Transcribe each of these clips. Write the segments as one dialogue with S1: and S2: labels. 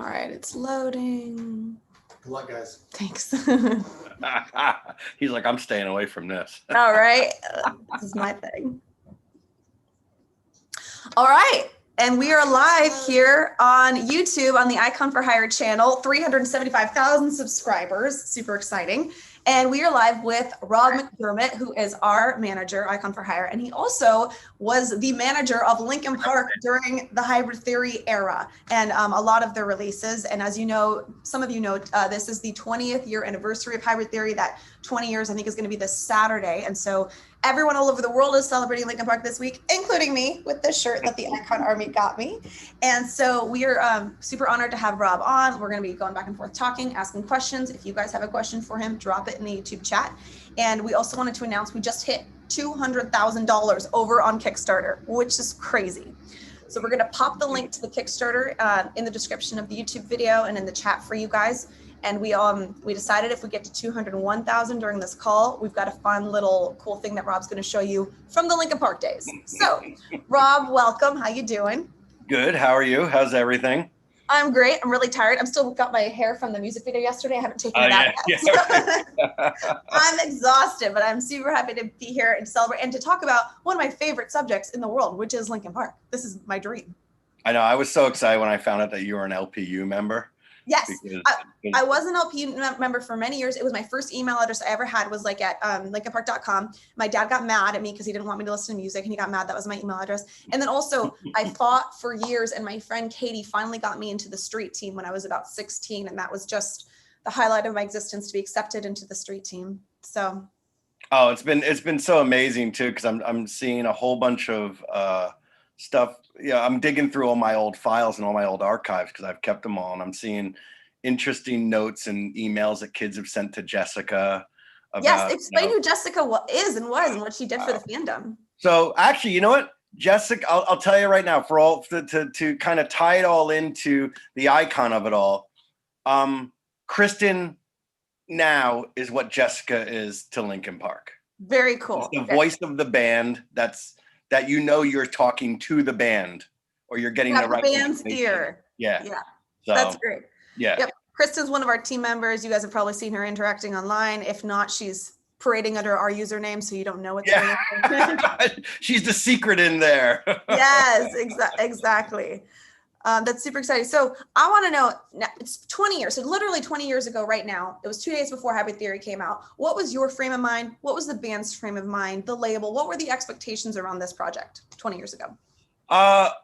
S1: All right, it's loading.
S2: Good luck, guys.
S1: Thanks.
S3: He's like, I'm staying away from this.
S1: All right, this is my thing. All right, and we are live here on YouTube on the Icon for Hire channel, 375,000 subscribers, super exciting. And we are live with Rob McDermott, who is our manager, Icon for Hire, and he also was the manager of Linkin Park during the Hybrid Theory era and a lot of their releases. And as you know, some of you know, this is the 20th year anniversary of Hybrid Theory. That 20 years, I think, is going to be this Saturday. And so everyone all over the world is celebrating Linkin Park this week, including me with this shirt that the Icon Army got me. And so we are super honored to have Rob on. We're going to be going back and forth talking, asking questions. If you guys have a question for him, drop it in the YouTube chat. And we also wanted to announce we just hit $200,000 over on Kickstarter, which is crazy. So we're going to pop the link to the Kickstarter in the description of the YouTube video and in the chat for you guys. And we decided if we get to 201,000 during this call, we've got a fun little cool thing that Rob's going to show you from the Linkin Park days. So, Rob, welcome. How you doing?
S3: Good. How are you? How's everything?
S1: I'm great. I'm really tired. I'm still got my hair from the music video yesterday. I haven't taken it out yet. So I'm exhausted, but I'm super happy to be here and celebrate and to talk about one of my favorite subjects in the world, which is Linkin Park. This is my dream.
S3: I know. I was so excited when I found out that you were an LPU member.
S1: Yes, I was an LPU member for many years. It was my first email address I ever had was like at linkinpark.com. My dad got mad at me because he didn't want me to listen to music and he got mad. That was my email address. And then also I fought for years and my friend Katie finally got me into the street team when I was about 16. And that was just the highlight of my existence to be accepted into the street team. So.
S3: Oh, it's been so amazing too, because I'm seeing a whole bunch of stuff. Yeah, I'm digging through all my old files and all my old archives because I've kept them all, and I'm seeing interesting notes and emails that kids have sent to Jessica. About,
S1: yes, explain who Jessica is and was and what she did for the fandom.
S3: So actually, you know what, Jessica, I'll tell you right now, for all to kind of tie it all into the icon of it all. Kristen now is what Jessica is to Linkin Park.
S1: Very cool.
S3: It's the voice of the band. That you're talking to the band, or you're getting the right
S1: band's ear.
S3: Yeah.
S1: So, that's great.
S3: Yeah.
S1: Yep. Kristen's one of our team members. You guys have probably seen her interacting online. If not, she's parading under our username, so you don't know what's going on.
S3: She's the secret in there.
S1: Yes, exactly. That's super exciting. So I want to know, it's 20 years. So literally 20 years ago right now, it was 2 days before Hybrid Theory came out. What was your frame of mind? What was the band's frame of mind, the label? What were the expectations around this project 20 years ago?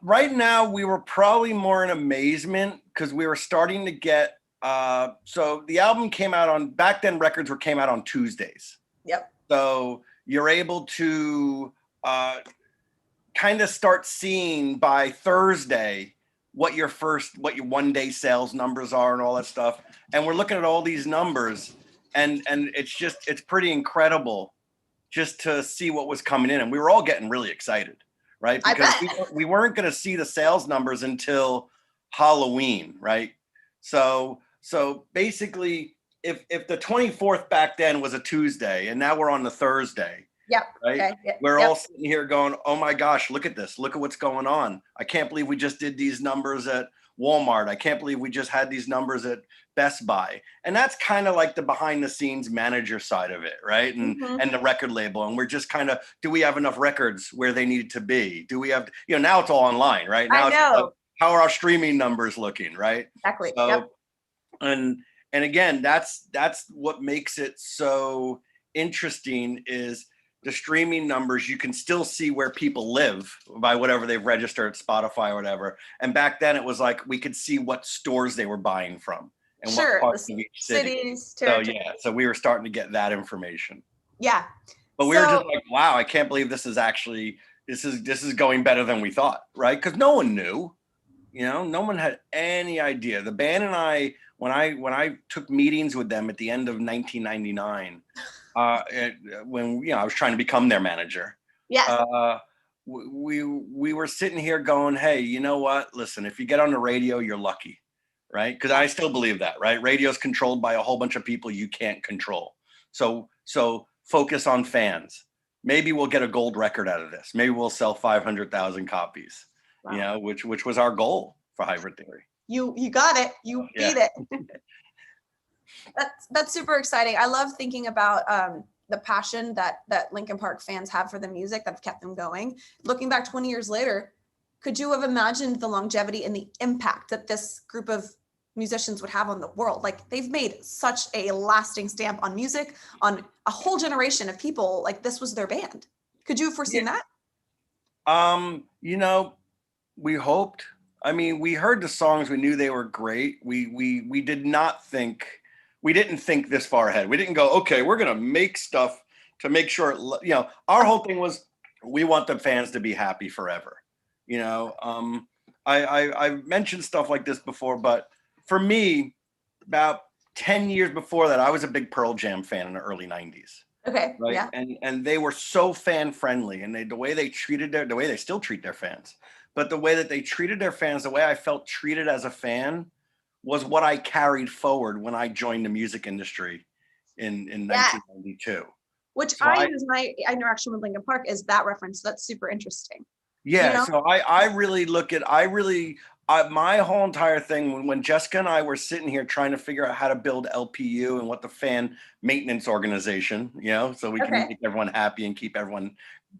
S3: Right now, we were probably more in amazement because we were starting to get, so the album came out back then records came out on Tuesdays.
S1: Yep.
S3: So you're able to kind of start seeing by Thursday what your 1 day sales numbers are and all that stuff. And we're looking at all these numbers and it's pretty incredible just to see what was coming in. And we were all getting really excited, right? Because we weren't going to see the sales numbers until Halloween, right? So basically if the 24th back then was a Tuesday and now we're on the Thursday,
S1: yep.
S3: Right.
S1: Okay. Yep.
S3: We're all sitting here going, oh my gosh, look at this. Look at what's going on. I can't believe we just did these numbers at Walmart. I can't believe we just had these numbers at Best Buy. And that's kind of like the behind the scenes manager side of it. Right. And the record label. And we're just kind of, do we have enough records where they need to be? Do we have, now it's all online, right? Now
S1: I know.
S3: It's like, how are our streaming numbers looking? Right.
S1: Exactly.
S3: So,
S1: yep.
S3: And again, that's what makes it so interesting is the streaming numbers. You can still see where people live by whatever they've registered at Spotify or whatever. And back then it was like we could see what stores they were buying from and what parts of each city. So we were starting to get that information.
S1: Yeah.
S3: But we were just like, wow, I can't believe this is going better than we thought, right? Because no one knew, no one had any idea. The band and I, when I took meetings with them at the end of 1999, when I was trying to become their manager, we were sitting here going, hey, you know what? Listen, if you get on the radio, you're lucky, right? Because I still believe that, right? Radio's controlled by a whole bunch of people you can't control. So focus on fans. Maybe we'll get a gold record out of this. Maybe we'll sell 500,000 copies. Wow. Which was our goal for Hybrid Theory.
S1: You got it. You beat it. That's super exciting. I love thinking about the passion that Linkin Park fans have for the music that's kept them going. Looking back 20 years later, could you have imagined the longevity and the impact that this group of musicians would have on the world? Like, they've made such a lasting stamp on music, on a whole generation of people. Like, this was their band. Could you have foreseen that?
S3: You know, we hoped. I mean, we heard the songs, we knew they were great. We didn't think this far ahead. We didn't go, okay, we're gonna make stuff to make sure, you know, our whole thing was we want the fans to be happy forever. You know, I've mentioned stuff like this before, but for me, about 10 years before that, I was a big Pearl Jam fan in the early 90s.
S1: Okay.
S3: Right.
S1: Yeah.
S3: And they were so fan friendly, and the way they treated the way they still treat their fans, but the way that they treated their fans, the way I felt treated as a fan was what I carried forward when I joined the music industry in 1992.
S1: Which
S3: So
S1: I use my interaction with Linkin Park is that reference. That's super interesting.
S3: Yeah,
S1: You know?
S3: so I really look at my whole entire thing when Jessica and I were sitting here trying to figure out how to build LPU and what the fan maintenance organization, you know, so we can
S1: Okay.
S3: make everyone happy and keep everyone,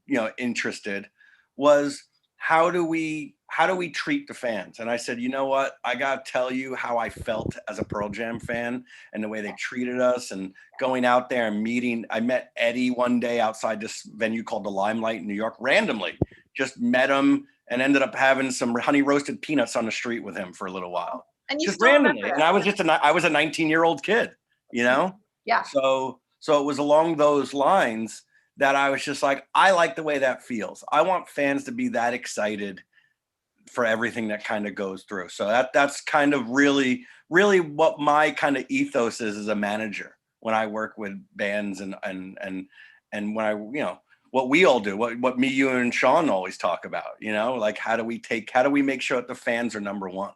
S3: you know, interested, was how do we treat the fans? And I said, you know what, I gotta tell you how I felt as a Pearl Jam fan and the way they treated us, and going out there and meeting. I met Eddie one day outside this venue called the Limelight in New York, randomly. Just met him and ended up having some honey roasted peanuts on the street with him for a little while.
S1: And you
S3: Just
S1: still remember
S3: randomly.
S1: that.
S3: And I was a 19-year-old kid, you know?
S1: Yeah.
S3: So it was along those lines that I was just like, I like the way that feels. I want fans to be that excited for everything that kind of goes through. So that's kind of really what my kind of ethos is as a manager when I work with bands, and when I, you know, what we all do, what me, you, and Sean always talk about, you know, like how do we make sure that the fans are number one?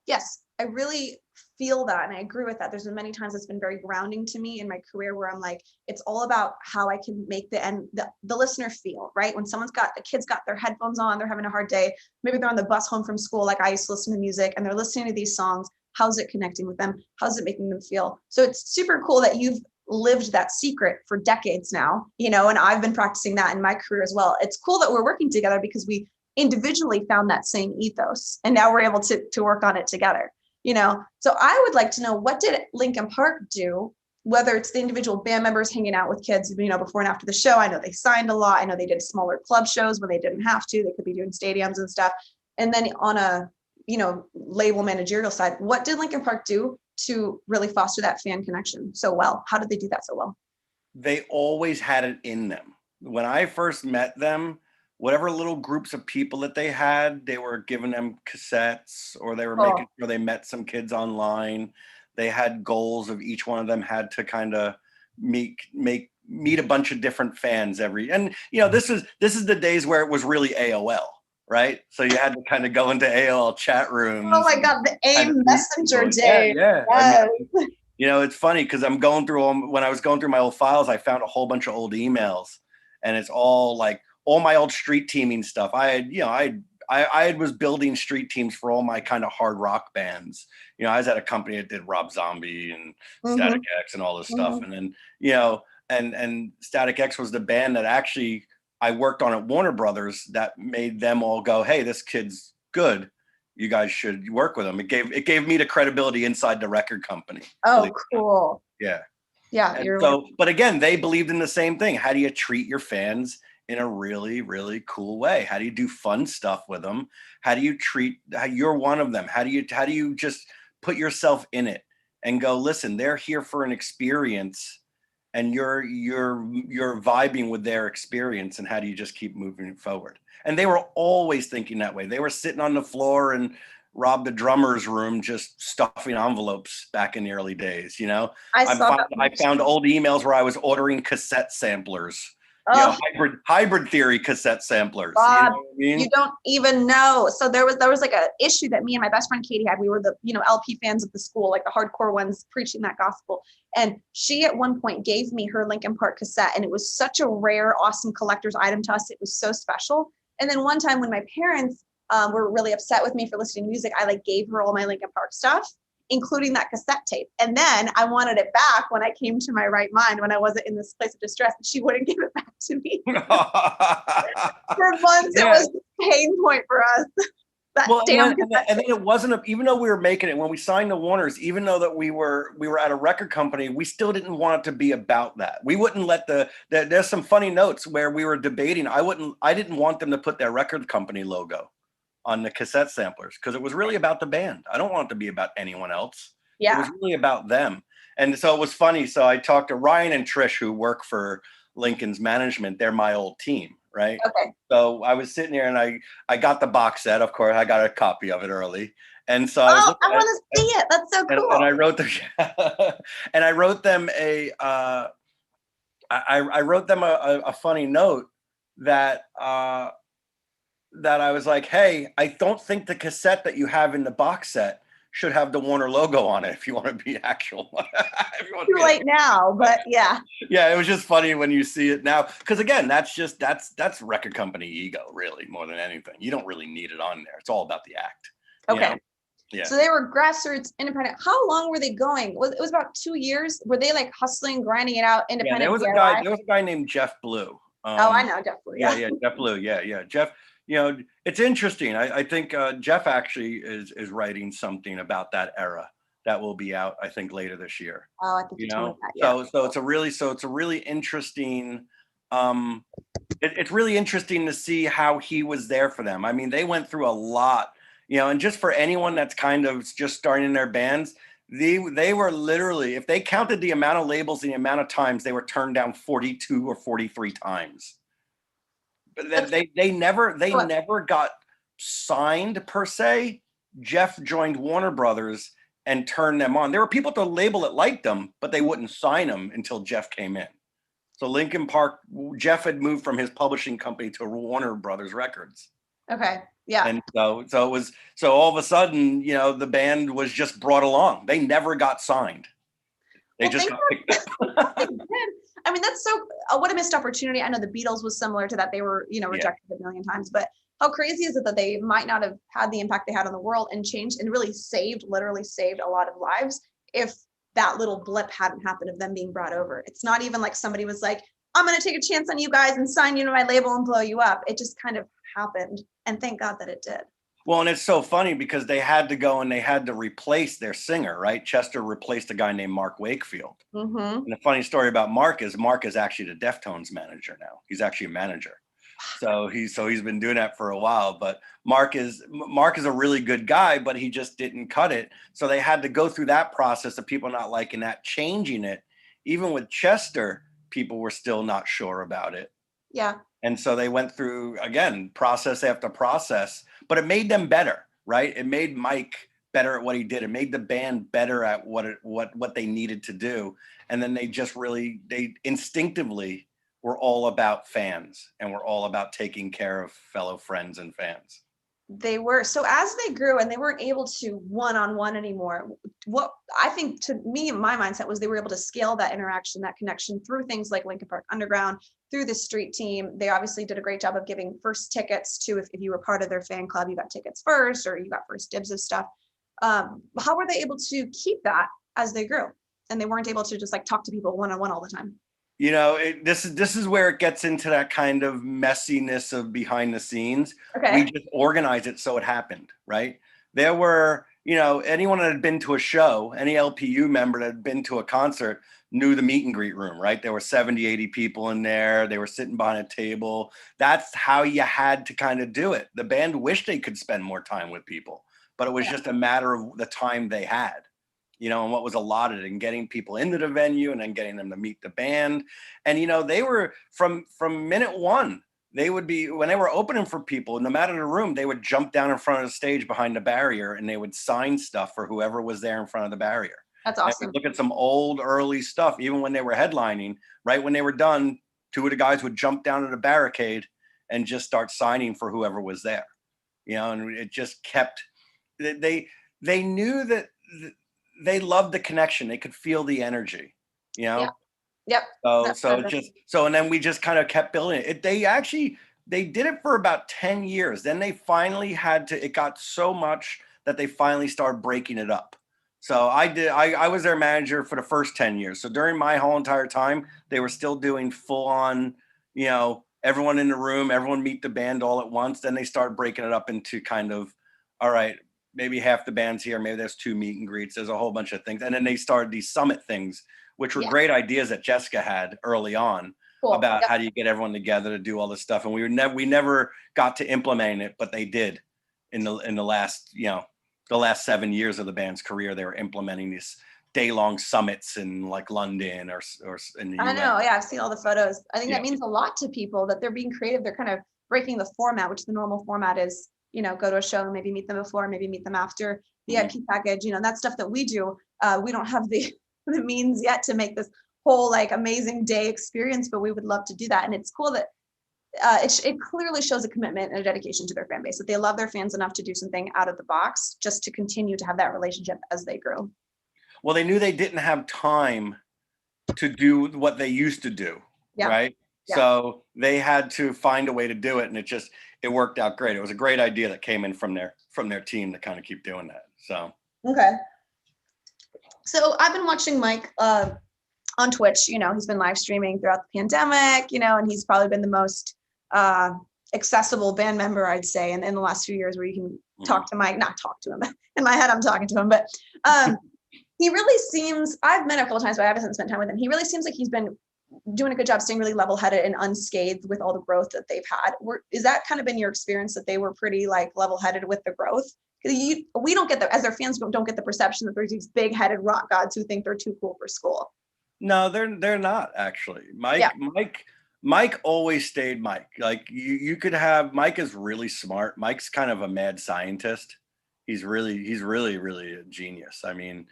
S1: Yes, I really feel that. And I agree with that. There's been many times it's been very grounding to me in my career where I'm like, it's all about how I can make the listener feel, right? When the kids got their headphones on, they're having a hard day. Maybe they're on the bus home from school. Like, I used to listen to music and they're listening to these songs. How's it connecting with them? How's it making them feel? So it's super cool that you've lived that secret for decades now, you know, and I've been practicing that in my career as well. It's cool that we're working together because we individually found that same ethos and now we're able to work on it together, you know. So I would like to know, what did Linkin Park do, whether it's the individual band members hanging out with kids, you know, before and after the show? I know they signed a lot. I know they did smaller club shows when they didn't have to. They could be doing stadiums and stuff. And then on a, you know, label managerial side, what did Linkin Park do to really foster that fan connection so well? How did they do that so well?
S3: They always had it in them. When I first met them, whatever little groups of people that they had, they were giving them cassettes, or they were making sure they met some kids online. They had goals of each one of them had to kind of meet a bunch of different fans and you know, this is the days where it was really AOL, right? So you had to kind of go into AOL chat rooms.
S1: Oh my God, the AIM Messenger day.
S3: Yeah.
S1: Yes.
S3: I mean, you know, it's funny because when I was going through my old files, I found a whole bunch of old emails, and it's all like all my old street teaming stuff. I was building street teams for all my kind of hard rock bands. You know, I was at a company that did Rob Zombie and Static X and all this stuff. And then, you know, and Static X was the band that actually I worked on at Warner Brothers that made them all go, hey, this kid's good. You guys should work with him. It gave me the credibility inside the record company.
S1: Oh, cool.
S3: Yeah.
S1: Yeah.
S3: But again, they believed in the same thing. How do you treat your fans in a really, really cool way? How do you do fun stuff with them? How do you you're one of them? How do you just put yourself in it and go, listen, they're here for an experience, and you're vibing with their experience, and how do you just keep moving forward? And they were always thinking that way. They were sitting on the floor in Rob the drummer's room just stuffing envelopes back in the early days, you know. I found old emails where I was ordering cassette samplers. You know, hybrid theory cassette samplers.
S1: Bob,
S3: you know what I mean?
S1: You don't even know. So there was like a issue that me and my best friend Katie had. We were the, you know, LP fans of the school, like the hardcore ones preaching that gospel. And she at one point gave me her Linkin Park cassette, and it was such a rare, awesome collector's item to us. It was so special. And then one time when my parents were really upset with me for listening to music, I like gave her all my Linkin Park stuff, including that cassette tape. And then I wanted it back when I came to my right mind, when I wasn't in this place of distress, and she wouldn't give it back to me. For months, it was a pain point for us. That
S3: well,
S1: damn
S3: and then it wasn't even though we were making it, when we signed to Warner's, even though that we were at a record company, we still didn't want it to be about that. We wouldn't let there's some funny notes where we were debating. I didn't want them to put their record company logo on the cassette samplers, because it was really about the band. I don't want it to be about anyone else.
S1: Yeah.
S3: It was really about them. And so it was funny. So I talked to Ryan and Trish, who work for Lincoln's management. They're my old team, right?
S1: Okay.
S3: So I was sitting there and I got the box set. Of course, I got a copy of it early. And so
S1: I want to see it. That's so cool.
S3: And I wrote them, and I wrote them I wrote them a funny note that that I was like, hey, I don't think the cassette that you have in the box set should have the Warner logo on it if you want to be actual.
S1: Too late now, but yeah.
S3: Yeah, it was just funny when you see it now. Because again, that's record company ego, really, more than anything. You don't really need it on there. It's all about the act.
S1: Okay.
S3: You know? Yeah.
S1: So they were grassroots, independent. How long were they going? It was about 2 years. Were they like hustling, grinding it out, independent?
S3: Yeah, there was a guy named Jeff Blue.
S1: I know Jeff Blue.
S3: Yeah, Jeff Blue. Yeah. Jeff, it's interesting. I think Jeff actually is writing something about that era that will be out, I think, later this year.
S1: Oh, I think you told me that. Yeah.
S3: So it's a really interesting. It's really interesting to see how he was there for them. I mean, they went through a lot, and just for anyone that's kind of just starting in their bands, they were literally, if they counted the amount of labels and the amount of times, they were turned down 42 or 43 times. But they never got signed per se. Jeff joined Warner Brothers and turned them on. There were people at the label that liked them, but they wouldn't sign them until Jeff came in. So Linkin Park, Jeff had moved from his publishing company to Warner Brothers Records.
S1: Okay. Yeah.
S3: And so all of a sudden, the band was just brought along. They never got signed. They just got picked up.
S1: I mean, that's what a missed opportunity. I know the Beatles was similar to that. They were, rejected a million times, but how crazy is it that they might not have had the impact they had on the world and changed and really literally saved a lot of lives if that little blip hadn't happened of them being brought over. It's not even like somebody was like, I'm going to take a chance on you guys and sign you to my label and blow you up. It just kind of happened. And thank God that it did.
S3: Well, and it's so funny because they had to go and they had to replace their singer, right? Chester replaced a guy named Mark Wakefield. Mm-hmm. And the funny story about Mark is actually the Deftones manager now. He's actually a manager. So he's been doing that for a while, but Mark is a really good guy, but he just didn't cut it. So they had to go through that process of people not liking that, changing it. Even with Chester, people were still not sure about it.
S1: Yeah.
S3: And so they went through, again, process after process, but it made them better, right? It made Mike better at what he did. It made the band better at what they needed to do. And then they instinctively were all about fans and were all about taking care of fellow friends and fans.
S1: They were. So as they grew and they weren't able to one-on-one anymore, what I think, to me, my mindset was they were able to scale that interaction, that connection through things like Linkin Park Underground, through the street team. They obviously did a great job of giving first tickets to, if you were part of their fan club, you got tickets first, or you got first dibs of stuff. How were they able to keep that as they grew? And they weren't able to just like talk to people one-on-one all the time.
S3: This is where it gets into that kind of messiness of behind the scenes.
S1: Okay.
S3: We just organized it so it happened, right? There were, anyone that had been to a show, any LPU member that had been to a concert knew the meet and greet room, right? There were 70, 80 people in there. They were sitting behind a table. That's how you had to kind of do it. The band wished they could spend more time with people, but it was just a matter of the time they had. And what was allotted, and getting people into the venue and then getting them to meet the band. And, they were from minute one, they would be, when they were opening for people, no matter the room, they would jump down in front of the stage behind the barrier and they would sign stuff for whoever was there in front of the barrier.
S1: That's awesome.
S3: Look at some old early stuff, even when they were headlining, right when they were done, two of the guys would jump down to the barricade and just start signing for whoever was there. And it just kept, they knew that they loved the connection. They could feel the energy,
S1: Yep.
S3: So and then we just kind of kept building it. They actually, they did it for about 10 years. Then they finally it got so much that they finally started breaking it up. So I was their manager for the first 10 years. So during my whole entire time, they were still doing full on, everyone in the room, everyone meet the band all at once. Then they started breaking it up into kind of, all right, maybe half the band's here, maybe there's 2 meet and greets, there's a whole bunch of things. And then they started these summit things, which were great ideas that Jessica had early on about how do you get everyone together to do all this stuff. And we never got to implement it, but they did in the last, the last 7 years of the band's career. They were implementing these day-long summits in like London or in the US.
S1: I know, yeah, I've seen all the photos. I think that means a lot to people that they're being creative. They're kind of breaking the format, which the normal format is, go to a show and maybe meet them before, maybe meet them after, VIP package, that stuff that we do. We don't have the means yet to make this whole like amazing day experience, but we would love to do that. And it's cool that it clearly shows a commitment and a dedication to their fan base, that they love their fans enough to do something out of the box just to continue to have that relationship as they grow.
S3: Well, they knew they didn't have time to do what they used to do, right? Yeah. So they had to find a way to do it, and it worked out great. It was a great idea that came in from their team to kind of keep doing that. So
S1: okay. So I've been watching Mike on Twitch. He's been live streaming throughout the pandemic, and he's probably been the most accessible band member, I'd say, in the last few years, where you can talk to Mike, not talk to him. In my head, I'm talking to him, but he really seems, I've met him a couple times, but I haven't spent time with him. He really seems like he's been doing a good job staying really level-headed and unscathed with all the growth that they've had. Is that kind of been your experience, that they were pretty like level-headed with the growth? Because we don't get as their fans don't get the perception that there's these big-headed rock gods who think they're too cool for school.
S3: No, they're not actually. Mike always stayed Mike. Like you could have, Mike is really smart. Mike's kind of a mad scientist. He's really a genius. I mean,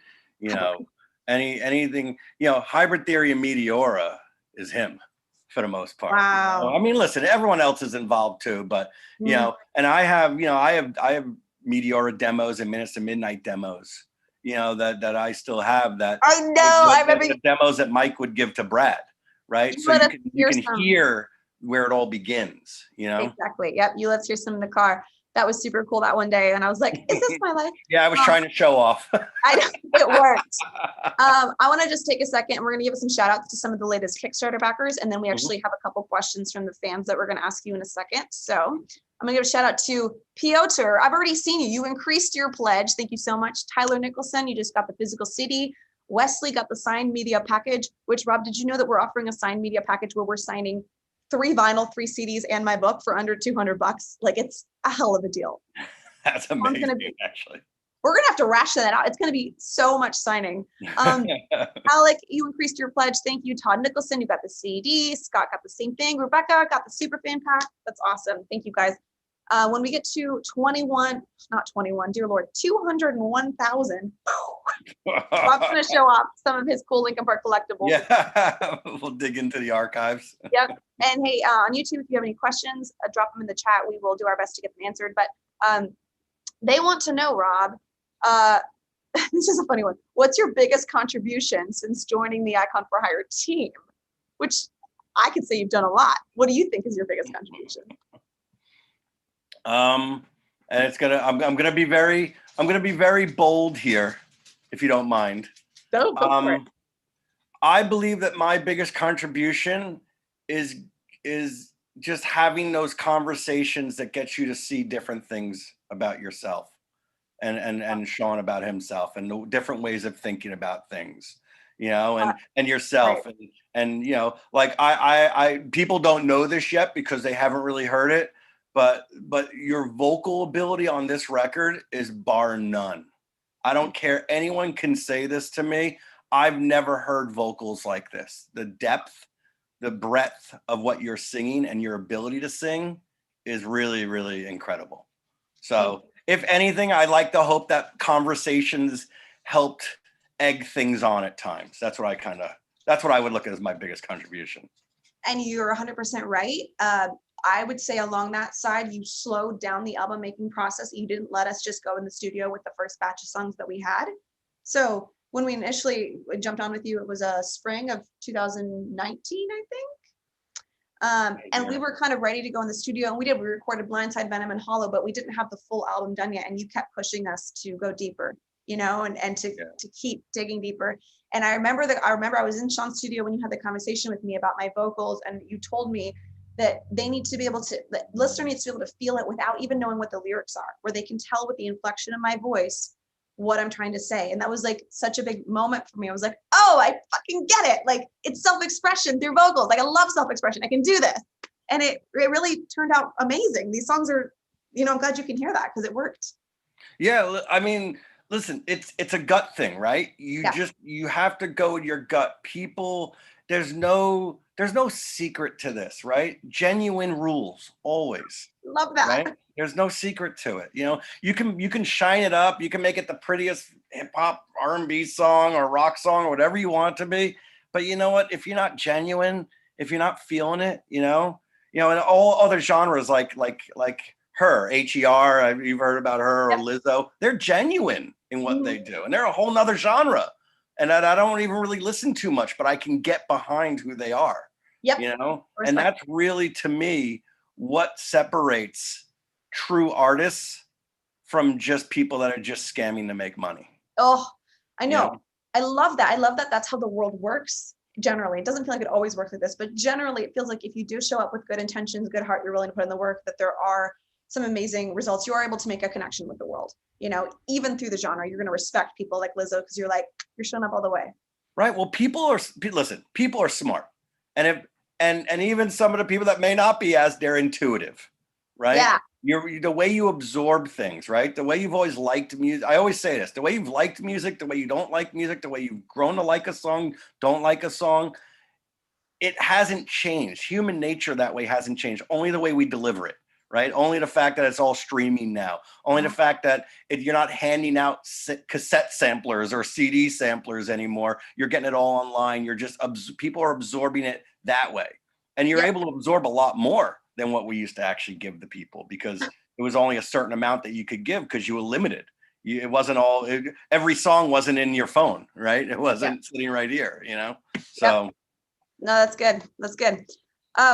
S3: anything, hybrid theory and Meteora is him for the most part.
S1: Wow.
S3: I mean, listen, everyone else is involved too, but and I have Meteora demos and Minutes to Midnight demos, that I still have that.
S1: I know. I remember
S3: the demos that Mike would give to Brad, right? So you can hear where it all begins,
S1: Exactly. Yep. You let's hear some in the car. That was super cool that one day. And I was like, is this my life?
S3: Yeah, I was trying to show off.
S1: It worked. I want to just take a second. We're going to give some shout outs to some of the latest Kickstarter backers. And then we actually have a couple questions from the fans that we're going to ask you in a second. So I'm going to give a shout out to Piotr. I've already seen you. You increased your pledge. Thank you so much. Tyler Nicholson, you just got the physical CD. Wesley got the signed media package, which, Rob, did you know that we're offering a signed media package where we're signing 3 vinyl, 3 CDs, and my book for under $200? Like, it's a hell of a deal.
S3: That's amazing, actually.
S1: We're going to have to ration that out. It's going to be so much signing. Alec, you increased your pledge. Thank you. Todd Nicholson, you got the CD. Scott got the same thing. Rebecca got the super fan pack. That's awesome. Thank you, guys. When we get to 201,000, Rob's going to show off some of his cool Linkin Park collectibles.
S3: Yeah, we'll dig into the archives.
S1: Yep. And hey, on YouTube, if you have any questions, drop them in the chat. We will do our best to get them answered. But they want to know, Rob, this is a funny one. What's your biggest contribution since joining the Icon for Hire team? Which I could say you've done a lot. What do you think is your biggest contribution?
S3: And I'm gonna be very bold here, if you don't mind.
S1: No, go for it.
S3: I believe that my biggest contribution is just having those conversations that get you to see different things about yourself, and Sean about himself, and the different ways of thinking about things, and yourself, right. and like I people don't know this yet because they haven't really heard it. But your vocal ability on this record is bar none. I don't care. Anyone can say this to me. I've never heard vocals like this. The depth, the breadth of what you're singing and your ability to sing is really, really incredible. So if anything, I like to hope that conversations helped egg things on at times. That's what I would look at as my biggest contribution.
S1: And you're 100% right. I would say along that side, you slowed down the album making process. You didn't let us just go in the studio with the first batch of songs that we had. So when we initially jumped on with you, it was a spring of 2019, I And we were kind of ready to go in the studio, and we recorded Blindside, Venom, and Hollow, but we didn't have the full album done yet. And you kept pushing us to go deeper, and to keep digging deeper. And I remember I was in Sean's studio when you had the conversation with me about my vocals, and you told me that the listener needs to be able to feel it without even knowing what the lyrics are, where they can tell with the inflection of my voice what I'm trying to say. And that was like such a big moment for me. I was like, oh, I fucking get it. Like, it's self-expression through vocals. Like, I love self-expression. I can do this. And it really turned out amazing. These songs are, I'm glad you can hear that because it worked.
S3: Yeah. I mean, listen, it's a gut thing, right? You have to go with your gut. People, there's no secret to this, right? Genuine rules, always.
S1: Love that.
S3: Right? There's no secret to it. You can shine it up. You can make it the prettiest hip hop R&B song or rock song or whatever you want it to be. But you know what? If you're not genuine, if you're not feeling it, and all other genres like her, HER, you've heard about her, or Lizzo, they're genuine in what they do. And they're a whole nother genre. And I don't even really listen too much, but I can get behind who they are.
S1: Yep.
S3: And that's really, to me, what separates true artists from just people that are just scamming to make money.
S1: Oh, I know. I love that. I love that that's how the world works generally. It doesn't feel like it always works like this, but generally it feels like if you do show up with good intentions, good heart, you're willing to put in the work, that there are some amazing results. You are able to make a connection with the world, even through the genre. You're going to respect people like Lizzo because you're showing up all the way.
S3: Right. Well, people are smart. And and even some of the people that may not be they're intuitive, right?
S1: Yeah.
S3: The way you absorb things, right? The way you've always liked music. I always say this, the way you've liked music, the way you don't like music, the way you've grown to like a song, don't like a song, it hasn't changed. Human nature that way hasn't changed. Only the way we deliver it, right? Only the fact that it's all streaming now. Only the fact that you're not handing out cassette samplers or CD samplers anymore. You're getting it all online. You're just, people are absorbing it that way. And you're able to absorb a lot more than what we used to actually give the people, because it was only a certain amount that you could give because you were limited. It wasn't every song wasn't in your phone, right? It wasn't sitting right here, So.
S1: Yep. No, that's good. That's good.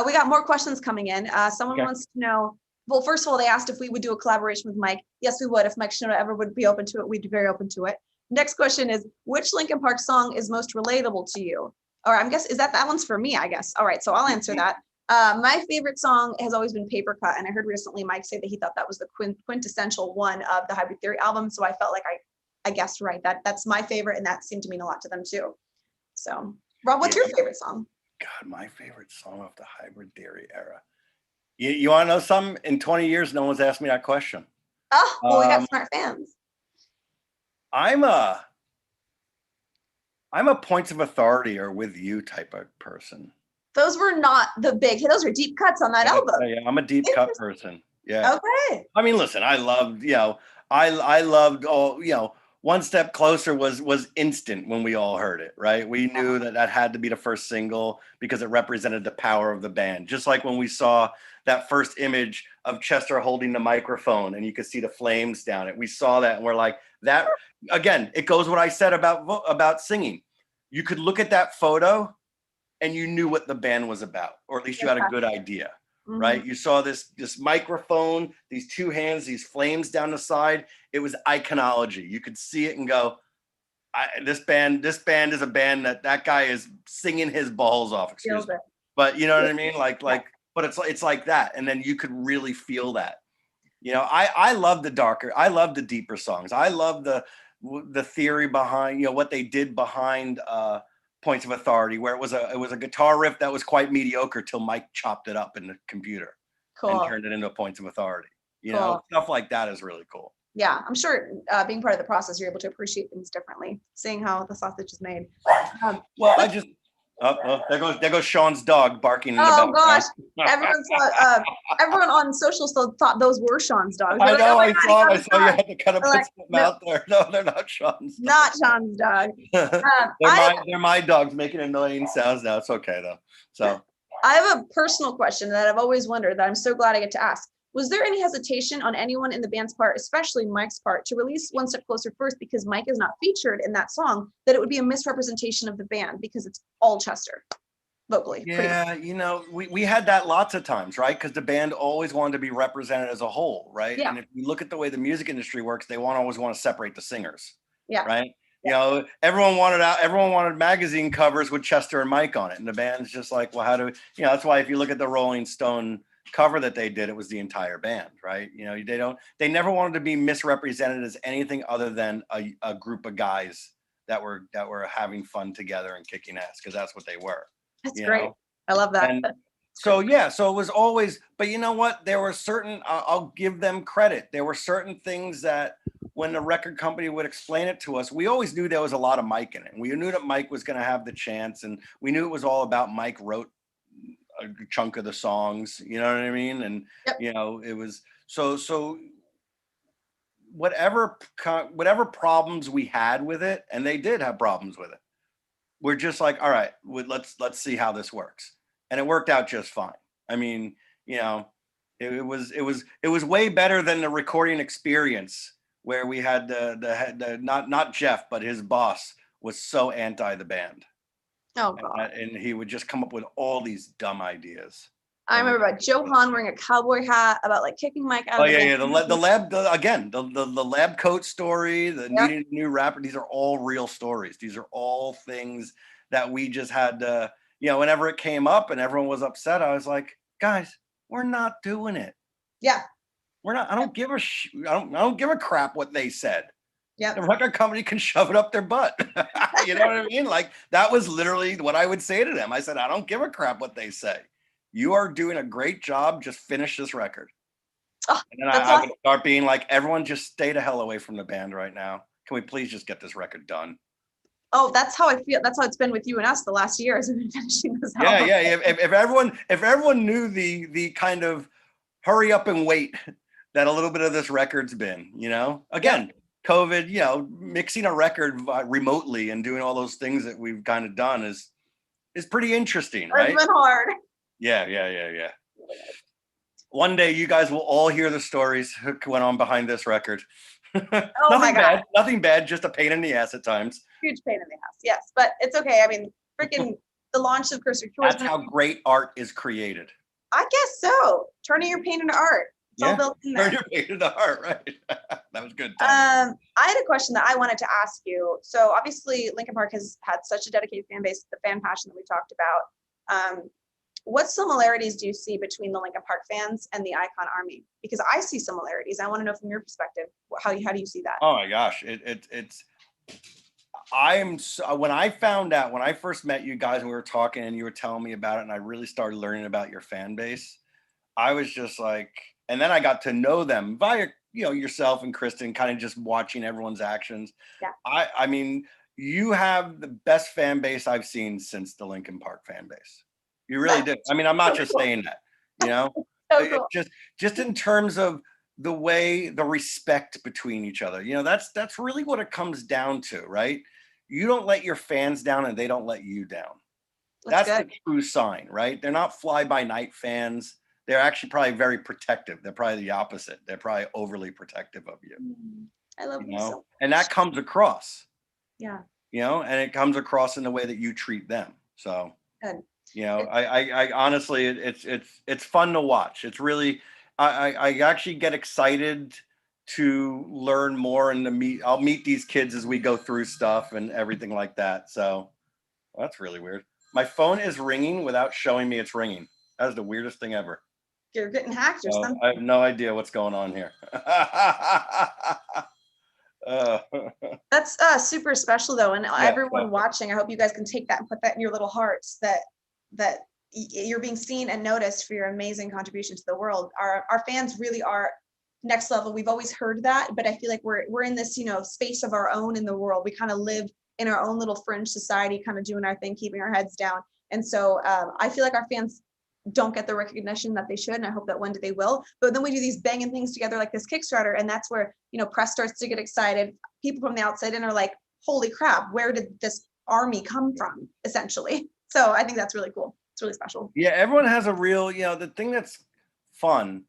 S1: We got more questions coming in. Someone wants to know, well, first of all, they asked if we would do a collaboration with Mike. Yes, we would. If Mike Shinoda ever would be open to it, we'd be very open to it. Next question is, which Linkin Park song is most relatable to you? Or I'm guessing, that one's for me, I guess. All right, so I'll answer that. My favorite song has always been Paper Cut. And I heard recently Mike say that he thought that was the quintessential one of the Hybrid Theory album. So I felt like I guessed right. That's my favorite. And that seemed to mean a lot to them too. So Rob, what's your favorite song?
S3: God, my favorite song of the Hybrid Theory era. You want to know something? In 20 years, no one's asked me that question.
S1: Oh, well, we got smart fans.
S3: I'm a points of authority or with you type of person.
S1: Those were not those were deep cuts on that album.
S3: Yeah, I'm a deep cut person. Yeah.
S1: Okay.
S3: I mean, listen, I loved, I loved all, One Step Closer was instant when we all heard it, right? We knew that had to be the first single because it represented the power of the band. Just like when we saw that first image of Chester holding the microphone and you could see the flames down it. We saw that and we're like, that, again, it goes what I said about singing. You could look at that photo and you knew what the band was about, or at least you had a good idea. Right? You saw this microphone, these two hands, these flames down the side. It was iconology. You could see it and go, this band is a band that guy is singing his balls off, excuse me. But you know what I mean? But it's like that. And then you could really feel that. I love I love the deeper songs. I love the theory behind, what they did behind Points of Authority, where it was a guitar riff that was quite mediocre till Mike chopped it up in the computer and turned it into Points of Authority. Stuff like that is really cool.
S1: Yeah, I'm sure being part of the process, you're able to appreciate things differently, seeing how the sausage is made.
S3: There goes Sean's dog barking in the background.
S1: Oh gosh, everyone on social still thought those were Sean's dogs.
S3: I know, I saw you had to kind of put something out there. No, they're not Sean's dogs.
S1: Not Sean's dog.
S3: They're my dogs making annoying sounds now. It's okay though. So
S1: I have a personal question that I've always wondered that I'm so glad I get to ask. Was there any hesitation on anyone in the band's part, especially Mike's part, to release One Step Closer first because Mike is not featured in that song, that it would be a misrepresentation of the band because it's all Chester? vocally.
S3: Yeah, we had that lots of times, right? Because the band always wanted to be represented as a whole, right?
S1: Yeah.
S3: And if you look at the way the music industry works, they always want to separate the singers,
S1: Yeah.
S3: right?
S1: Yeah.
S3: Everyone wanted magazine covers with Chester and Mike on it, and the band's just like, well, how do that's why if you look at the Rolling Stone cover that they did, it was the entire band, right? They never wanted to be misrepresented as anything other than a group of guys that were having fun together and kicking ass, because that's what they were.
S1: That's great. I love that.
S3: And so so it was always, but you know what? There were certain, I'll give them credit. There were certain things that when the record company would explain it to us, we always knew there was a lot of Mike in it. We knew that Mike was going to have the chance, and we knew it was all about Mike wrote a chunk of the songs, you know what I mean? And
S1: Yep.
S3: it was so whatever problems we had with it, and they did have problems with it, we're just like, all right, let's see how this works. And it worked out just fine. I mean, it was way better than the recording experience where we had the not Jeff, but his boss was so anti the band.
S1: Oh God.
S3: And he would just come up with all these dumb ideas.
S1: I remember about Joe Hahn wearing a cowboy hat, about like kicking Mike out of the band.
S3: The lab coat story, the needing a new rapper. These are all real stories. These are all things that we just had to, whenever it came up and everyone was upset, I was like, guys, we're not doing it.
S1: Yeah.
S3: We're not. I don't give a crap what they said.
S1: Yeah.
S3: The record company can shove it up their butt. You know what I mean? Like, that was literally what I would say to them. I said, I don't give a crap what they say. You are doing a great job. Just finish this record.
S1: Oh,
S3: and then I would start being like, everyone just stay the hell away from the band right now. Can we please just get this record done?
S1: Oh, that's how I feel. That's how it's been with you and us the last year as we've been finishing this album.
S3: Yeah. If everyone knew the kind of hurry up and wait that a little bit of this record's been, again, COVID, mixing a record remotely and doing all those things that we've kind of done is pretty interesting, right?
S1: It's been hard.
S3: Yeah. One day you guys will all hear the stories that went on behind this record. Nothing bad, just a pain in the ass at times.
S1: Huge pain in the ass, yes, but it's okay. I mean, freaking the launch of Curse of Choice.
S3: That's how great art is created.
S1: I guess so. Turning your pain into art. It's all built in there.
S3: Turn your pain into art, right? That was good.
S1: I had a question that I wanted to ask you. So obviously Linkin Park has had such a dedicated fan base, the fan passion that we talked about. What similarities do you see between the Linkin Park fans and the Icon Army? Because I see similarities. I want to know from your perspective, how do you see that?
S3: Oh my gosh, when I found out, when I first met you guys and we were talking and you were telling me about it and I really started learning about your fan base, I was just like, and then I got to know them via, yourself and Kristen, kind of just watching everyone's actions.
S1: Yeah.
S3: I mean, you have the best fan base I've seen since the Linkin Park fan base. You really do. I mean, I'm not just saying that,
S1: So cool.
S3: just in terms of the respect between each other, that's really what it comes down to, right? You don't let your fans down and they don't let you down. That's the true sign, right? They're not fly-by-night fans. They're actually probably very protective. They're probably the opposite. They're probably overly protective of you.
S1: I love you so much.
S3: And that comes across.
S1: Yeah.
S3: And it comes across in the way that you treat them. So
S1: good.
S3: I honestly, it's fun to watch. It's really, I actually get excited to learn more and I'll meet these kids as we go through stuff and everything like that. So that's really weird. My phone is ringing without showing me it's ringing. That is the weirdest thing ever.
S1: You're getting hacked or something.
S3: I have no idea what's going on here.
S1: That's super special though. And everyone watching, I hope you guys can take that and put that in your little hearts that you're being seen and noticed for your amazing contribution to the world. Our fans really are next level. We've always heard that, but I feel like we're in this, space of our own in the world. We kind of live in our own little fringe society, kind of doing our thing, keeping our heads down. And so I feel like our fans don't get the recognition that they should, and I hope that one day they will. But then we do these banging things together like this Kickstarter, and that's where press starts to get excited. People from the outside in are like, holy crap, where did this army come from, essentially? So I think that's really cool. It's really special.
S3: Yeah, everyone has a real, the thing that's fun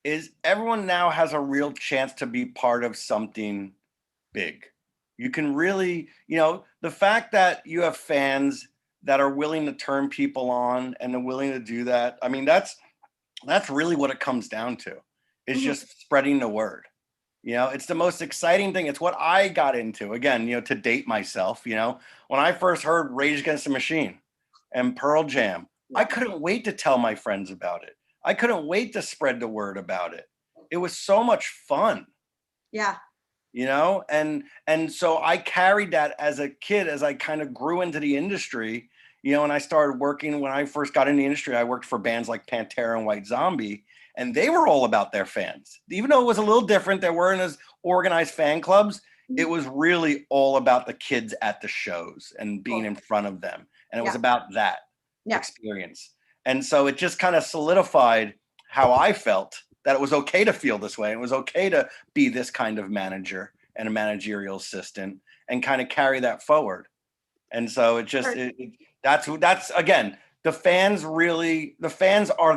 S3: is everyone now has a real chance to be part of something big. You can really, the fact that you have fans that are willing to turn people on and are willing to do that. I mean, that's really what it comes down to. It's just spreading the word. It's the most exciting thing. It's what I got into, again, to date myself. When I first heard Rage Against the Machine and Pearl Jam, I couldn't wait to tell my friends about it. I couldn't wait to spread the word about it. It was so much fun.
S1: Yeah.
S3: And so I carried that as a kid, as I kind of grew into the industry, and I started working. When I first got in the industry, I worked for bands like Pantera and White Zombie, and they were all about their fans. Even though it was a little different, they weren't as organized fan clubs. It was really all about the kids at the shows and being in front of them. And it was about that experience. And so it just kind of solidified how I felt, that it was okay to feel this way. It was okay to be this kind of manager and a managerial assistant and kind of carry that forward. And so it just, that's again, the fans are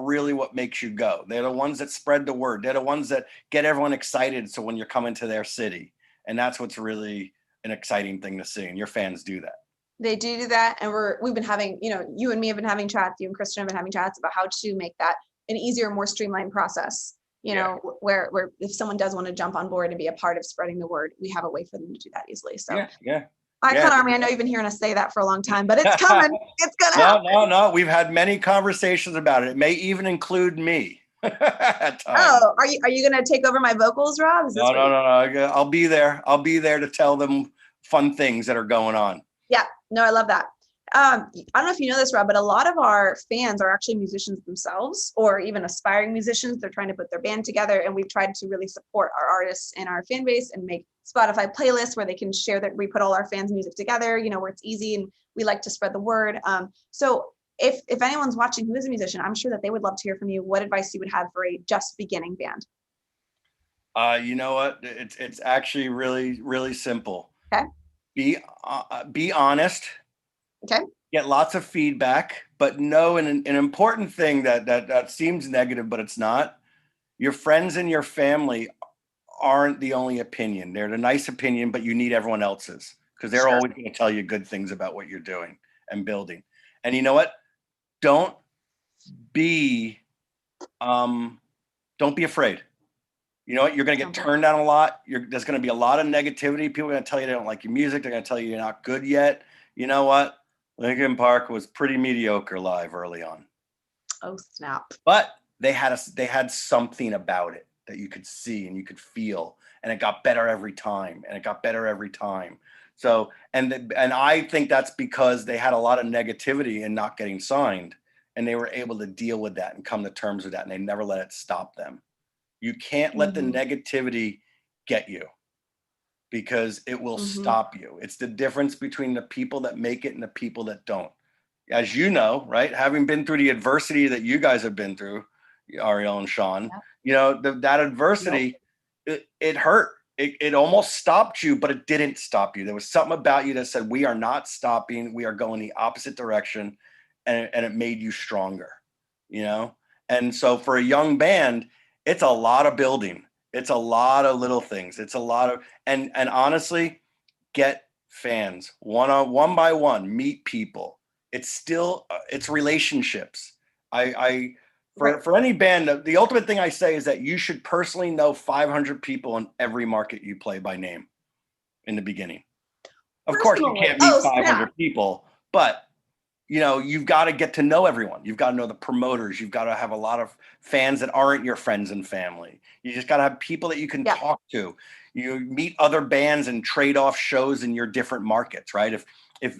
S3: really what makes you go. They're the ones that spread the word. They're the ones that get everyone excited. So when you're coming to their city, and that's what's really an exciting thing to see. And your fans do that.
S1: They do that. And we've been having, you and me have been having chats, you and Kristen have been having chats about how to make that an easier, more streamlined process, where if someone does want to jump on board and be a part of spreading the word, we have a way for them to do that easily. So Icon Army, I know you've been hearing us say that for a long time, but it's coming. It's going to happen.
S3: No. We've had many conversations about it. It may even include me at times.
S1: Oh, are you going to take over my vocals, Rob?
S3: No. I'll be there. I'll be there to tell them fun things that are going on.
S1: Yeah, no, I love that. I don't know if you know this, Rob, but a lot of our fans are actually musicians themselves, or even aspiring musicians. They're trying to put their band together, and we've tried to really support our artists and our fan base and make Spotify playlists where they can share that we put all our fans' music together, where it's easy, and we like to spread the word. So if anyone's watching who is a musician, I'm sure that they would love to hear from you what advice you would have for a just beginning band.
S3: You know what? It's actually really, really simple.
S1: Okay.
S3: Be honest.
S1: Okay.
S3: Get lots of feedback, but know an important thing that seems negative, but it's not. Your friends and your family aren't the only opinion. They're the nice opinion, but you need everyone else's, because they're always going to tell you good things about what you're doing and building. And you know what? Don't be afraid. You know what? You're going to get turned down a lot. There's going to be a lot of negativity. People are going to tell you they don't like your music. They're going to tell you you're not good yet. You know what? Linkin Park was pretty mediocre live early on.
S1: Oh, snap.
S3: But they had something about it that you could see and you could feel, and it got better every time. So, and I think that's because they had a lot of negativity and not getting signed, and they were able to deal with that and come to terms with that, and they never let it stop them. You can't let the negativity get you, because it will stop you. It's the difference between the people that make it and the people that don't. As you know, right? Having been through the adversity that you guys have been through, Ariel and Sean, that adversity, it hurt. It almost stopped you, but it didn't stop you. There was something about you that said, we are not stopping. We are going the opposite direction. And it made you stronger, And so for a young band, it's a lot of building. It's a lot of little things. It's a lot of, and honestly, get fans one by one, meet people. It's still, it's relationships. For any band, the ultimate thing I say is that you should personally know 500 people in every market you play by name in the beginning. Of course, you can't meet 500 people, but you've got to get to know everyone. You've got to know the promoters. You've got to have a lot of fans that aren't your friends and family. You just got to have people that you can talk to. You meet other bands and trade off shows in your different markets, right? If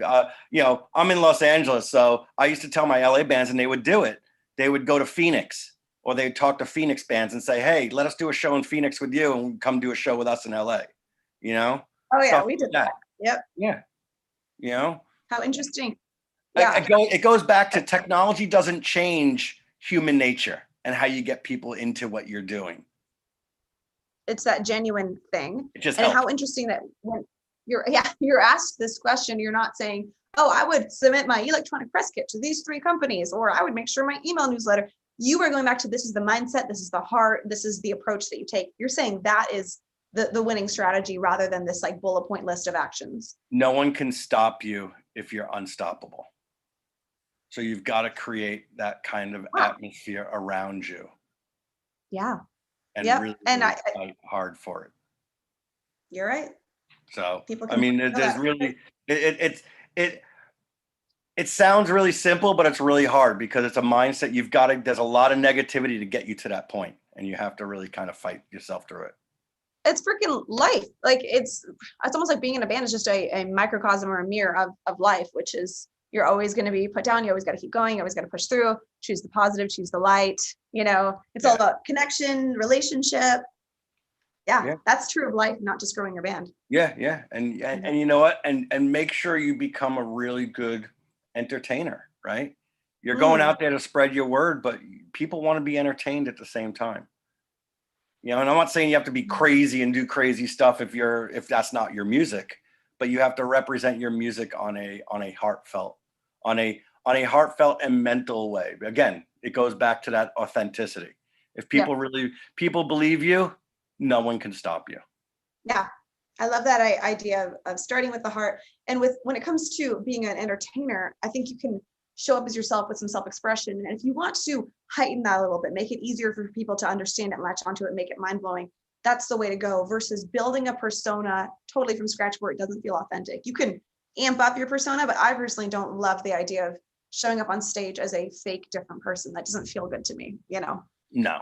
S3: I'm in Los Angeles, so I used to tell my LA bands, and they would do it. They would go to Phoenix, or they'd talk to Phoenix bands and say, hey, let us do a show in Phoenix with you, and come do a show with us in LA, Oh
S1: yeah, stuff we did that. Yep.
S3: Yeah.
S1: How interesting.
S3: Yeah. It goes back to technology doesn't change human nature and how you get people into what you're doing.
S1: It's that genuine thing.
S3: It just
S1: and
S3: helps.
S1: How interesting that when you're asked this question, you're not saying, oh, I would submit my electronic press kit to these 3 companies, or I would make sure my email newsletter. You are going back to, this is the mindset, this is the heart, this is the approach that you take. You're saying that is the winning strategy, rather than this like bullet point list of actions.
S3: No one can stop you if you're unstoppable. So you've got to create that kind of atmosphere around you.
S1: Yeah.
S3: And
S1: Yep.
S3: really,
S1: And
S3: really fight hard for it.
S1: You're right.
S3: So
S1: People
S3: I
S1: can
S3: mean, there's really it sounds really simple, but it's really hard because it's a mindset. You've got to. There's a lot of negativity to get you to that point, and you have to really kind of fight yourself through it.
S1: It's freaking life. Like it's almost like being in a band is just a microcosm or a mirror of life, which is you're always going to be put down. You always got to keep going. You always got to push through, choose the positive, choose the light. You know, it's all about connection, relationship. Yeah, that's true of life, not just growing your band.
S3: Yeah. And you know what? And make sure you become a really good entertainer, right? You're going out there to spread your word, but people want to be entertained at the same time. You know, and I'm not saying you have to be crazy and do crazy stuff if that's not your music, but you have to represent your music on a heartfelt and mental way. Again, it goes back to that authenticity. If people believe you, no one can stop you.
S1: Yeah. I love that idea of starting with the heart. And when it comes to being an entertainer, I think you can show up as yourself with some self-expression. And if you want to heighten that a little bit, make it easier for people to understand it, latch onto it, make it mind-blowing, that's the way to go versus building a persona totally from scratch where it doesn't feel authentic. You can amp up your persona, but I personally don't love the idea of showing up on stage as a fake different person. That doesn't feel good to me, you know?
S3: No.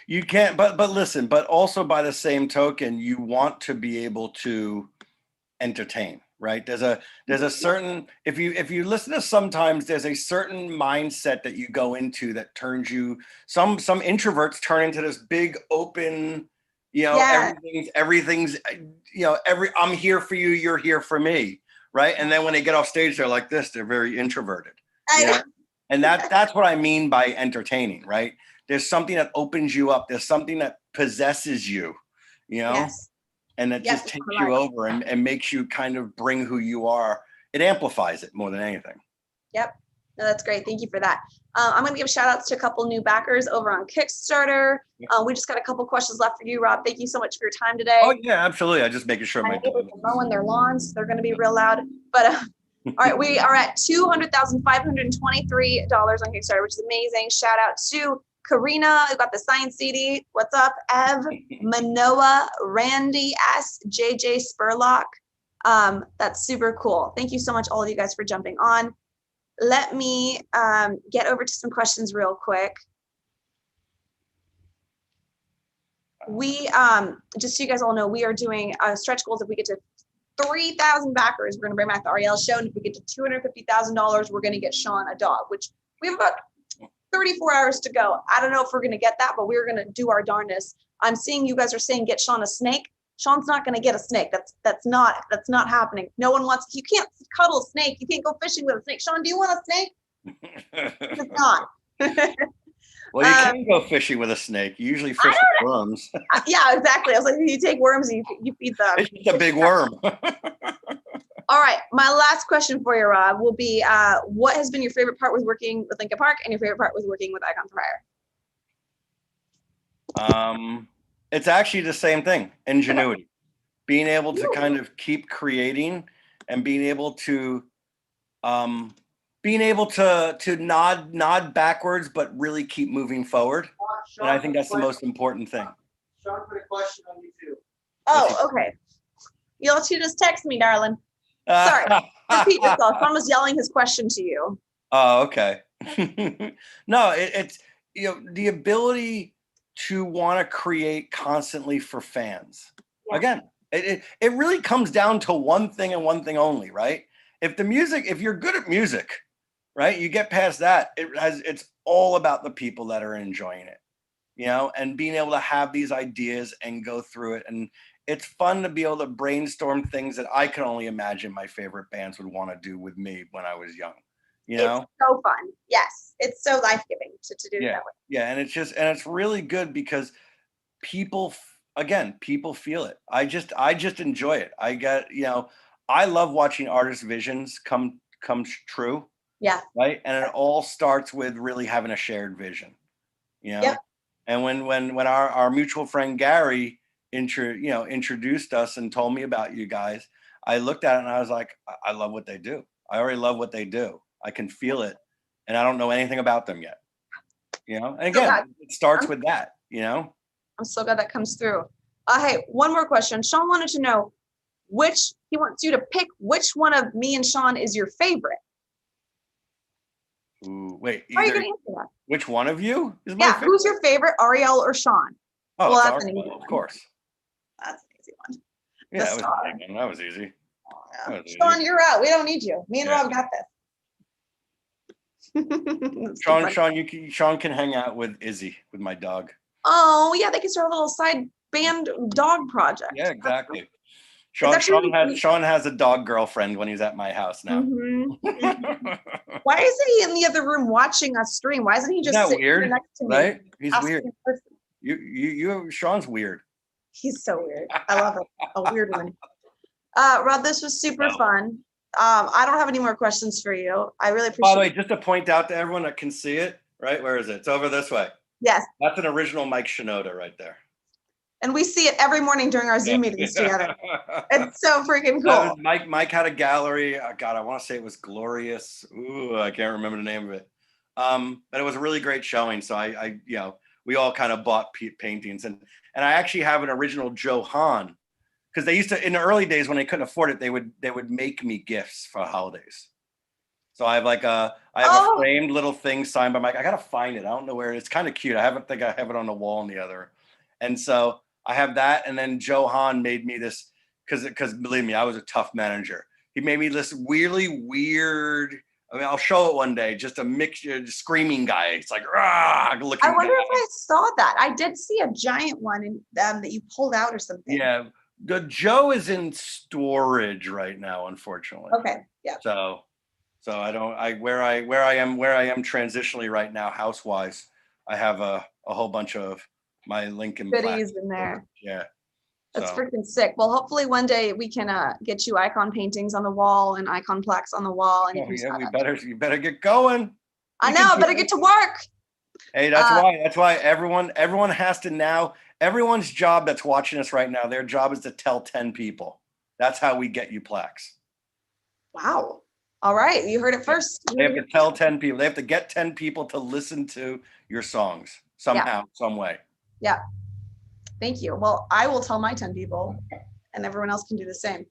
S3: You can't, but listen, but also by the same token, you want to be able to entertain, right? There's a certain, if you listen to sometimes there's a certain mindset that you go into that turns you, some introverts turn into this big open, you know, everything's, you know, I'm here for you, you're here for me, right? And then when they get off stage, they're like this, they're very introverted. You know? And that's what I mean by entertaining, right? There's something that opens you up. There's something that possesses you, you know?
S1: Yes.
S3: And it just takes you over and makes you kind of bring who you are. It amplifies it more than anything.
S1: Yep. No, that's great. Thank you for that. I'm going to give shout outs to a couple new backers over on Kickstarter. We just got a couple questions left for you, Rob. Thank you so much for your time today.
S3: Oh, yeah, absolutely. I'm just making sure
S1: my neighbors are mowing their lawns. So they're going to be real loud. But all right, we are at $200,523 on Kickstarter, which is amazing. Shout out to Karina, who got the signed CD. What's up? Ev, Manoa, Randy S, JJ Spurlock. That's super cool. Thank you so much, all of you guys, for jumping on. Let me get over to some questions real quick. We, just so you guys all know, we are doing stretch goals. If we get to 3,000 backers, we're going to bring back the Ariel show. And if we get to $250,000, we're going to get Sean a dog, which we have about 34 hours to go. I don't know if we're going to get that, but we're going to do our darndest. I'm seeing you guys are saying get Sean a snake. Sean's not going to get a snake. That's not happening. No one wants, you can't cuddle a snake. You can't go fishing with a snake. Sean, do you want a snake? It's not.
S3: Well, you can go fishing with a snake. You usually fish with worms.
S1: Yeah, exactly. I was like, you take worms and you feed them.
S3: It's just a big worm.
S1: All right. My last question for you, Rob, will be what has been your favorite part with working with Linkin Park and your favorite part with working with Icon for Hire?
S3: It's actually the same thing, ingenuity. Being able to kind of keep creating and being able to nod backwards, but really keep moving forward. And I think that's the most important thing.
S2: Sean put a question on YouTube.
S1: Oh, okay. You'll just text me, darling. Sorry. Repeat yourself. Sean was yelling his question to you.
S3: Oh, okay. No, it's, you know, the ability to want to create constantly for fans. Yeah. Again, it really comes down to one thing and one thing only, right? If you're good at music, right, you get past that, it's all about the people that are enjoying it, you know, and being able to have these ideas and go through it. And it's fun to be able to brainstorm things that I can only imagine my favorite bands would want to do with me when I was young. You know?
S1: It's so fun. Yes. It's so life-giving to do it that way.
S3: Yeah. And it's really good because people feel it. I just enjoy it. I love watching artists' visions come true.
S1: Yeah.
S3: Right. And it all starts with really having a shared vision, you know? Yep. And when our mutual friend Gary introduced us and told me about you guys, I looked at it and I was like, I love what they do. I already love what they do. I can feel it, and I don't know anything about them yet. You know, and again, it starts with that. You know,
S1: I'm so glad that comes through. Hey, one more question. Sean wanted to know he wants you to pick which one of me and Sean is your favorite.
S3: Ooh, wait,
S1: How are you going to answer that?
S3: which one of you is my favorite?
S1: Who's your favorite, Ariel or Sean?
S3: Oh,
S1: well,
S3: it's
S1: that's an easy
S3: Ariel,
S1: one.
S3: of course.
S1: That's an easy one.
S3: Yeah, that was easy.
S1: Oh, yeah. Sean, you're out. We don't need you. Me and Rob got this.
S3: Sean can hang out with Izzy, with my dog.
S1: Oh yeah, they can start a little side band dog project.
S3: Yeah, exactly. Sean has a dog girlfriend when he's at my house now.
S1: Mm-hmm. Why isn't he in the other room watching us stream? Why isn't he just sitting
S3: weird,
S1: next to me?
S3: Right? He's weird. Sean's weird.
S1: He's so weird. I love it. A weird one. Rob, this was super fun. I don't have any more questions for you. I really appreciate it.
S3: By the way, just to point out to everyone that can see it, right? Where is it? It's over this way.
S1: Yes.
S3: That's an original Mike Shinoda right there.
S1: And we see it every morning during our Zoom meetings together. It's so freaking cool.
S3: Mike had a gallery. God, I want to say it was Glorious. Ooh, I can't remember the name of it. But it was a really great showing. So I we all kind of bought paintings, and I actually have an original Joe Hahn, because they used to, in the early days when they couldn't afford it, they would make me gifts for holidays. So I have a framed little thing signed by Mike. I gotta find it. I don't know where it is. It's kind of cute. I have it on the wall in the other. And so I have that. And then Joe Hahn made me this, because believe me, I was a tough manager. He made me this really weird. I mean, I'll show it one day. Just a mixture, screaming guy. It's like, looking.
S1: I wonder if I saw that. I did see a giant one that you pulled out or something.
S3: Yeah, the Joe is in storage right now, unfortunately.
S1: Okay. Yeah.
S3: So where I am transitionally right now, house-wise, I have a whole bunch of my Linkin
S1: goodies in there.
S3: Yeah.
S1: That's freaking sick. Well, hopefully one day we can get you icon paintings on the wall and icon plaques on the wall. And
S3: you better get going.
S1: I know, I better get to work.
S3: Hey, that's why everyone has to now, everyone's job that's watching us right now, their job is to tell 10 people. That's how we get you plaques.
S1: Wow. All right. You heard it first.
S3: They have to tell 10 people. They have to get 10 people to listen to your songs somehow, some way.
S1: Yeah. Thank you. Well, I will tell my 10 people, and everyone else can do the same.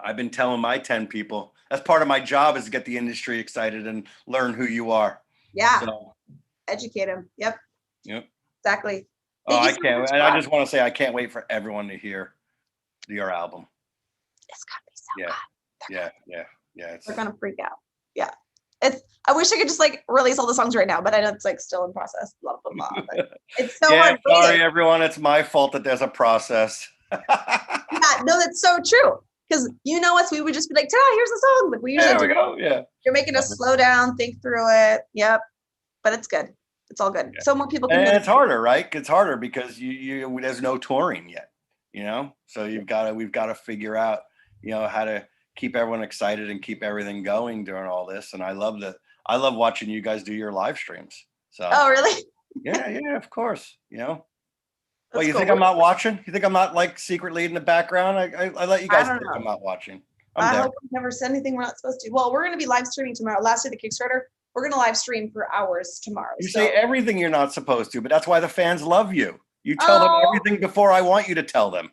S3: I've been telling my 10 people. That's part of my job, is to get the industry excited and learn who you are.
S1: Yeah. Educate them. Yep. Exactly.
S3: I can't. And I just want to say, I can't wait for everyone to hear your album.
S1: It's gonna be so good.
S3: Yeah.
S1: They're gonna freak out. Yeah. I wish I could just release all the songs right now, but I know it's still in process. Blah blah blah. But it's so
S3: sorry everyone. It's my fault that there's a process.
S1: Yeah, no, that's so true. Because us, we would just be like, "Ta, here's the song." Like we usually
S3: do. Go. Yeah.
S1: You're making us slow down, think through it. Yep. But it's good. It's all good. Yeah. So more people can.
S3: And it's harder, right? It's harder because there's no touring yet. So we've got to figure out, how to keep everyone excited and keep everything going during all this. And I love watching you guys do your live streams. So.
S1: Oh, really?
S3: Yeah, of course. Well, you think I'm not watching? You think I'm not secretly in the background? I let you guys think I'm not watching.
S1: I hope we never said anything we're not supposed to. Well, we're going to be live streaming tomorrow. Last day of the Kickstarter, we're going to live stream for hours tomorrow.
S3: You say everything you're not supposed to, but that's why the fans love you. You tell them everything before I want you to tell them.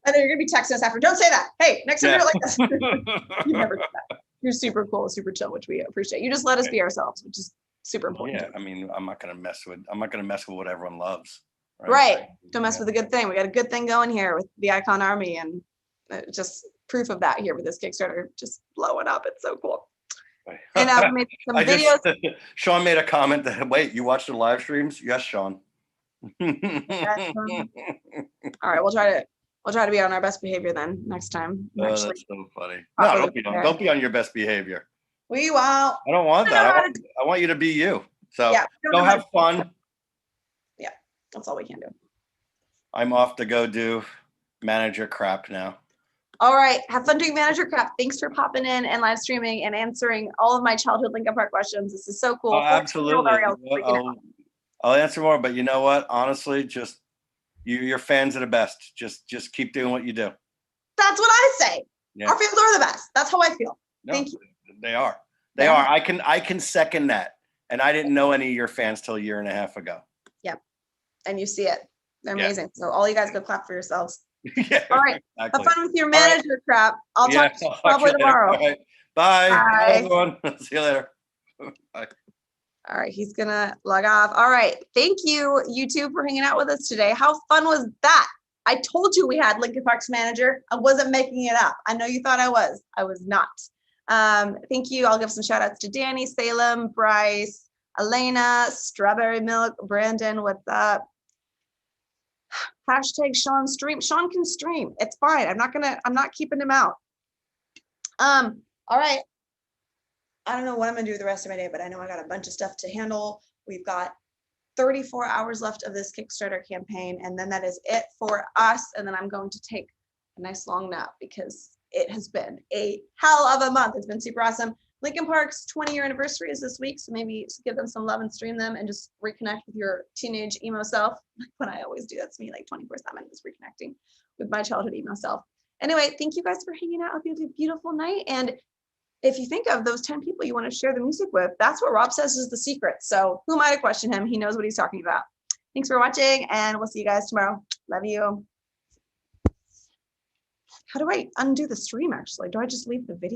S1: I know you're going to be texting us after. Don't say that. Hey, next time you're like this. You never do that. You're super cool, super chill, which we appreciate. You just let us be ourselves, which is super important.
S3: Yeah, I mean, I'm not going to mess with what everyone loves.
S1: Right. Don't mess with a good thing. We got a good thing going here with the Icon Army, and just proof of that here with this Kickstarter, just blowing up. It's so cool. And we made some videos.
S3: Sean made a comment that, wait, you watch the live streams? Yes, Sean.
S1: All right, we'll try to be on our best behavior then next time.
S3: Oh, that's so funny. No, don't be on your best behavior.
S1: We won't.
S3: I don't want that. I want you to be you. So go have fun.
S1: Yeah, that's all we can do.
S3: I'm off to go do manager crap now.
S1: All right. Have fun doing manager crap. Thanks for popping in and live streaming and answering all of my childhood Linkin Park questions. This is so cool.
S3: Oh, absolutely. I'll answer more, but you know what? Honestly, just Your fans are the best. Just keep doing what you do.
S1: That's what I say.
S3: Yeah.
S1: Our fans are the best. That's how I feel.
S3: No,
S1: Thank you.
S3: They are. They
S1: Yeah.
S3: are. I can second that. And I didn't know any of your fans till a year and a half ago.
S1: Yep. And you see it. They're
S3: Yeah.
S1: amazing. So all you guys go clap for yourselves.
S3: Yeah.
S1: All right.
S3: Exactly.
S1: Have fun with your manager crap. I'll talk to you probably tomorrow.
S3: All right. Bye.
S1: Bye.
S3: Bye, everyone. See you later. Bye.
S1: All right, he's gonna log off. All right, thank you, YouTube, for hanging out with us today. How fun was that? I told you we had Linkin Park's manager. I wasn't making it up. I know you thought I was. I was not. Thank you. I'll give some shout outs to Danny, Salem, Bryce, Elena, Strawberry Milk, Brandon, what's up? Hashtag Sean stream. Sean can stream. It's fine. I'm not keeping him out. All right. I don't know what I'm gonna do the rest of my day, but I know I got a bunch of stuff to handle. We've got 34 hours left of this Kickstarter campaign, and then that is it for us. And then I'm going to take a nice long nap because it has been a hell of a month. It's been super awesome. Linkin Park's 20-year anniversary is this week, so maybe give them some love and stream them and just reconnect with your teenage emo self. When I always do, that's me, like 24/7, just reconnecting with my childhood emo self. Anyway, thank you guys for hanging out. Hope you have a beautiful night. And if you think of those 10 people you want to share the music with, that's what Rob says is the secret. So who am I to question him? He knows what he's talking about. Thanks for watching, and we'll see you guys tomorrow. Love you. How do I undo the stream, actually? Do I just leave the video?